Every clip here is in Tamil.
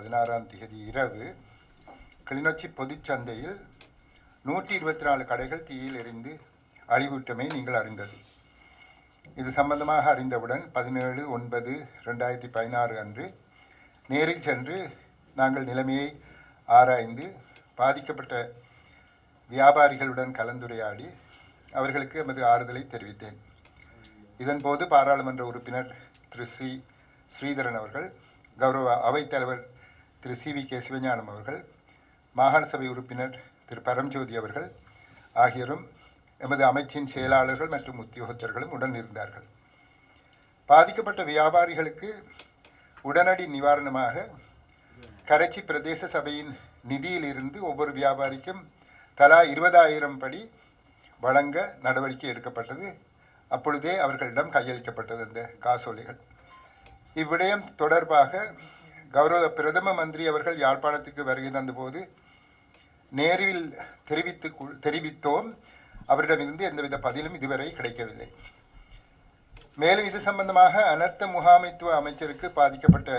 16ஆம் தேதி இரவு கிளிநொச்சி பொதுச்சந்தையில் 124 கடைகள் தீயில் எரிந்து அழிவுற்றமை நீங்கள் அறிந்தது. இது சம்பந்தமாக அறிந்தவுடன் 17/9/2016 அன்று நேரில் சென்று நாங்கள் நிலைமையை ஆராய்ந்து பாதிக்கப்பட்ட வியாபாரிகளுடன் கலந்துரையாடி அவர்களுக்கு எமது ஆறுதலை தெரிவித்தேன். இதன்போது பாராளுமன்ற உறுப்பினர் திரு ஸ்ரீதரன் அவர்கள், கௌரவ அவைத்தலைவர் திரு CVK சிவஞானம் அவர்கள், மாகாண சபை உறுப்பினர் திரு பரம்ஜோதி அவர்கள் ஆகியோரும் எமது அமைச்சின் செயலாளர்கள் மற்றும் உத்தியோகத்தர்களும் உடன் இருந்தார்கள். பாதிக்கப்பட்ட வியாபாரிகளுக்கு உடனடி நிவாரணமாக கரைச்சி பிரதேச சபையின் நிதியிலிருந்து ஒவ்வொரு வியாபாரிக்கும் தலா 20,000 படி வழங்க நடவடிக்கை எடுக்கப்பட்டது. அப்பொழுதே அவர்களிடம் கையளிக்கப்பட்டது அந்த காசோலைகள். இவ்விடயம் தொடர்பாக கௌரவ பிரதம மந்திரி அவர்கள் யாழ்ப்பாணத்துக்கு வருகை தந்தபோது நேரில் தெரிவித்தோம். அவரிடமிருந்து எந்தவித பதிலும் இதுவரை கிடைக்கவில்லை. மேலும் இது சம்பந்தமாக அனர்த்த முகாமைத்துவ அமைச்சருக்கு பாதிக்கப்பட்ட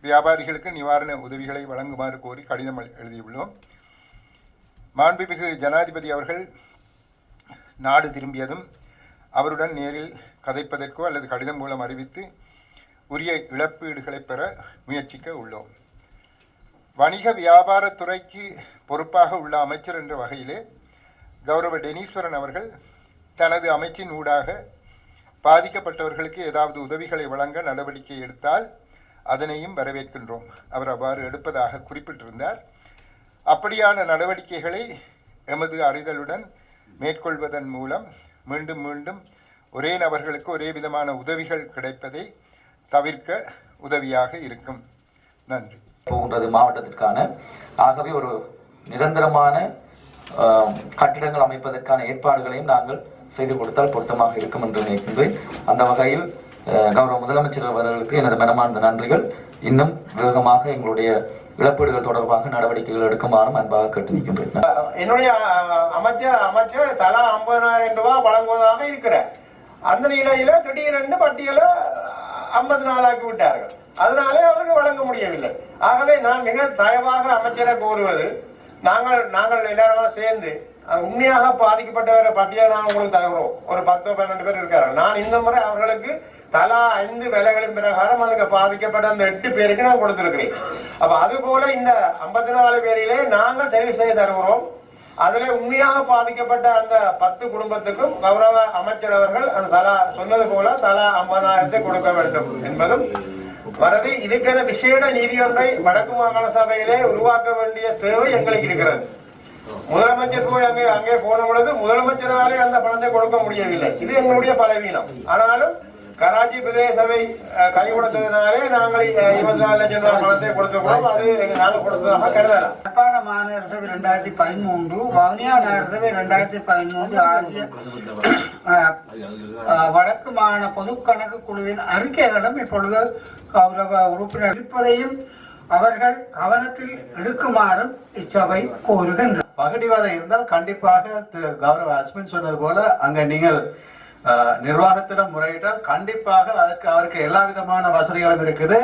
வியாபாரிகளுக்கு நிவாரண உதவிகளை வழங்குமாறு கோரி கடிதம் எழுதியுள்ளோம். மாண்புமிகு ஜனாதிபதி அவர்கள் நாடு திரும்பியதும் அவருடன் நேரில் கதைப்பதற்கோ அல்லது கடிதம் மூலம் அறிவித்து உரிய இழப்பீடுகளை பெற முயற்சிக்க உள்ளோம். வணிக வியாபாரத்துறைக்கு பொறுப்பாக உள்ள அமைச்சர் என்ற வகையிலே கௌரவ டெனீஸ்வரன் அவர்கள் தனது அமைச்சின் ஊடாக பாதிக்கப்பட்டவர்களுக்கு ஏதாவது உதவிகளை வழங்க நடவடிக்கை எடுத்தால் அதனையும் வரவேற்கின்றோம். அவர் அவ்வாறு எடுப்பதாக குறிப்பிட்டிருந்தார். அப்படியான நடவடிக்கைகளை எமது அறிதலுடன் மேற்கொள்வதன் மூலம் மீண்டும் மீண்டும் ஒரே நபர்களுக்கு ஒரே விதமான உதவிகள் கிடைப்பதை தவிர்க்க உதவியாக இருக்கும். நன்றி. போகின்றது மாவட்டத்திற்கான. ஆகவே ஒரு நிரந்தரமான கட்டிடங்கள் அமைப்பதற்கான ஏற்பாடுகளையும் நாங்கள் செய்து கொடுத்தால் பொருத்தமாக இருக்கும் என்று நினைக்கின்றேன். அந்த வகையில் கௌரவ முதலமைச்சர் அவர்களுக்கு எனது மனமார்ந்த நன்றிகள். இன்னும் வேகமாக எங்களுடைய இழப்பீடுகள் தொடர்பாக நடவடிக்கைகள் எடுக்குமாறும் அன்பாக கேட்டு நிற்கின்றேன். என்னுடைய அமைச்சர் தலா 50,000 ரூபாய் வழங்குவதாக இருக்கிறார். அந்த நிலையில திடீரென்று பட்டியலை 54 ஆக்கி விட்டார்கள். அதனாலே அவருக்கு வழங்க முடியவில்லை. ஆகவே நான் மிக தயவாக அமைச்சரை கோருவது, நாங்கள் எல்லாரும் சேர்ந்து உண்மையாக பாதிக்கப்பட்டவரை பட்டியலை நான் உங்களுக்கு தருகிறோம். ஒரு 10-12 பேர் இருக்கார்கள். நான் இந்த முறை அவர்களுக்கு தலா 5 விலைகளின் பிரகாரம் அதுக்கு பாதிக்கப்பட்ட அந்த 8 பேருக்கு நான் கொடுத்திருக்கிறேன். அப்ப அது போல இந்த 54 பேரிலே நாங்கள் தெரிவு செய்து தருகிறோம். அதுல உண்மையாக பாதிக்கப்பட்ட அந்த 10 குடும்பத்துக்கும் கௌரவ அமைச்சர் அவர்கள் அந்த தலா சொன்னது போல தலா 50,000 கொடுக்க வேண்டும் என்பதும் வரது. இதுக்கான விசேட நீதி ஒன்றை வடக்கு மாகாண சபையிலே உருவாக்க வேண்டிய தேவை எங்களுக்கு இருக்கிறது. முதலமைச்சர் போய் அங்கே போன பொழுது முதலமைச்சராலே அந்த பணத்தை கொடுக்க முடியவில்லை. இது எங்களுடைய பலவீனம். ஆனாலும் கராச்சி பிரதேச சபை கை கொடுத்ததுனாலே நாங்கள் 24 லட்சம் ரூபாய் பணத்தை கொடுத்துக்கிறோம். அது நாங்கள் கொடுத்ததாக கருதலாம். யாழ்ப்பாண மாநகர சபை 2013, வவுனியா நகர சபை 2013 ஆகிய வடக்கு மாகாண பொது கணக்கு குழுவின் அறிக்கைகளும் இப்பொழுது கௌரவ உறுப்பினர் இருப்பதையும் அவர்கள் கவனத்தில் எடுக்குமாறும் இச்சபை கோருகின்றனர். பகுதிவாதம் இருந்தால் கண்டிப்பாக கௌரவ அஸ்மின் சொன்னது போல அங்க நீங்கள் நிர்வாகத்திடம் முறையிட்டால் கண்டிப்பாக அவருக்கு எல்லா விதமான வசதிகளும் இருக்குது.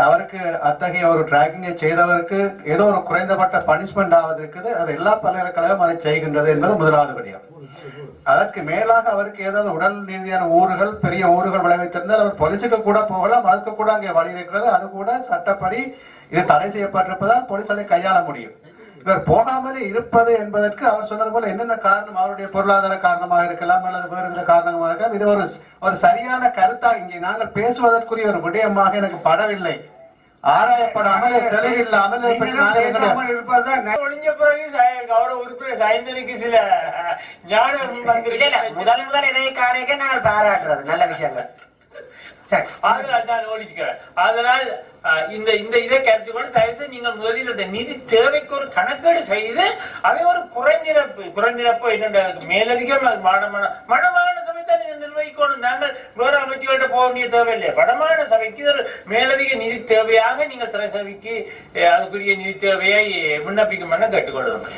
அவருக்கு அத்தகைய ஒரு டிராக்கிங்கை செய்தவருக்கு ஏதோ ஒரு குறைந்தபட்ட பனிஷ்மெண்ட் ஆவது இருக்குது. அது எல்லா பல்கலைக்கழகம் அதை செய்கின்றது என்பது முதலாவது படியம். அதற்கு மேலாக அவருக்கு ஏதாவது உடல் ரீதியான ஊர்கள், பெரிய ஊர்கள் விளைவித்திருந்தால் அவர் போலீஸுக்கு கூட போகலாம். அதுக்கு கூட அங்கே வழி இருக்கிறது. அது கூட சட்டப்படி இது தடை செய்யப்பட்டிருப்பதால் போலீஸ் அதை கையாள முடியும். இவர் போகாமலே இருப்பது என்பதற்கு அவர் சொன்னது போல என்னென்ன காரணம், அவருடைய பொருளாதார காரணமாக இருக்கலாம் அல்லது வேறு வித காரணமாக இருக்கலாம். இது ஒரு சரியான கருத்தாக இங்கே நாங்கள் பேசுவதற்குரிய ஒரு விடயமாக எனக்கு படவில்லை. ஆராயப்படாமல் தெளிவில்லாமல் ஒழிஞ்ச பிறகு கௌரவ உறுப்பினர் சைந்தனுக்கு சில ஞானம் முதல் இதை காணிக்க நாங்கள் பாராட்டுறது நல்ல விஷயங்கள். அதனால் இந்த இதை கருத்து கொண்டு தயவுசெய்து நீங்கள் முதலில் இந்த நிதி தேவைக்கு ஒரு கணக்கீடு செய்து அதை ஒரு குறைநிரப்பு என்னென்ன மேலதிகம் மனமான சபை தான் இதை நிர்வகிக்கணும். நாங்கள் வேற அமைச்சுகள்கிட்ட போக வேண்டிய தேவையில்லை. வடமான சபைக்கு ஒரு மேலதிக நிதி தேவையாக நீங்கள் திரை சபைக்கு அதுக்குரிய நிதி தேவையை விண்ணப்பிக்கும் கேட்டுக்கொள்ளுங்கள்.